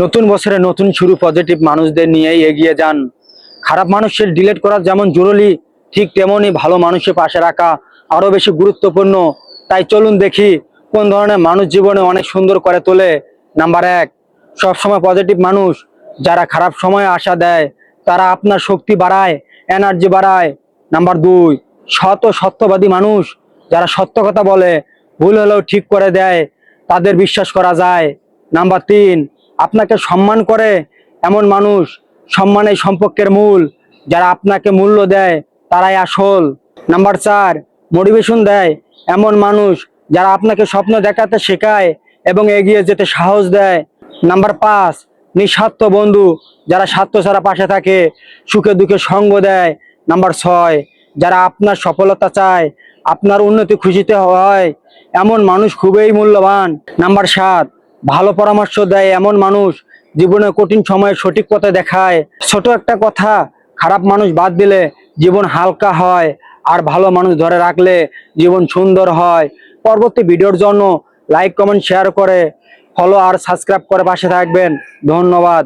নতুন বছরে নতুন শুরু, পজিটিভ মানুষদের নিয়েই এগিয়ে যান। খারাপ মানুষের ডিলিট করা যেমন জরুরি, ঠিক তেমনই ভালো মানুষের পাশে রাখা আরো বেশি গুরুত্বপূর্ণ। তাই চলুন দেখি কোন ধরনের মানুষ জীবনে অনেক সুন্দর করে তোলে। নাম্বার 1, সবসময় পজিটিভ মানুষ। যারা খারাপ সময়ে আশা দেয়, তারা আপনার শক্তি বাড়ায়, এনার্জি বাড়ায়। নাম্বার 2, সৎ ও সত্যবাদী মানুষ। যারা সত্য কথা বলে, ভুল হলেও ঠিক করে দেয়, তাদের বিশ্বাস করা যায়। নাম্বার 3, আপনাকে সম্মান করে এমন মানুষ। সম্মান এই সম্পর্কের মূল। যারা আপনাকে মূল্য দেয়, তারাই আসল। নাম্বার 4, মোটিভেশন দেয় এমন মানুষ। যারা আপনাকে স্বপ্ন দেখাতে শেখায় এবং এগিয়ে যেতে সাহস দেয়। নাম্বার 5, নিঃস্বার্থ বন্ধু। যারা স্বার্থ ছাড়া পাশে থাকে, সুখে দুঃখে সঙ্গ দেয়। নাম্বার 6, যারা আপনার সফলতা চায়, আপনার উন্নতি খুশিতে হয়, এমন মানুষ খুবই মূল্যবান। নাম্বার 7, ভালো পরামর্শ দেয় এমন মানুষ। জীবনে কঠিন সময়ে সঠিক পথে দেখায়। ছোট একটা কথা, খারাপ মানুষ বাদ দিলে জীবন হালকা হয়, আর ভালো মানুষ ধরে রাখলে জীবন সুন্দর হয়। পরবর্তী ভিডিওর জন্য লাইক, কমেন্ট, শেয়ার করে ফলো আর সাবস্ক্রাইব করে পাশে থাকবেন। ধন্যবাদ।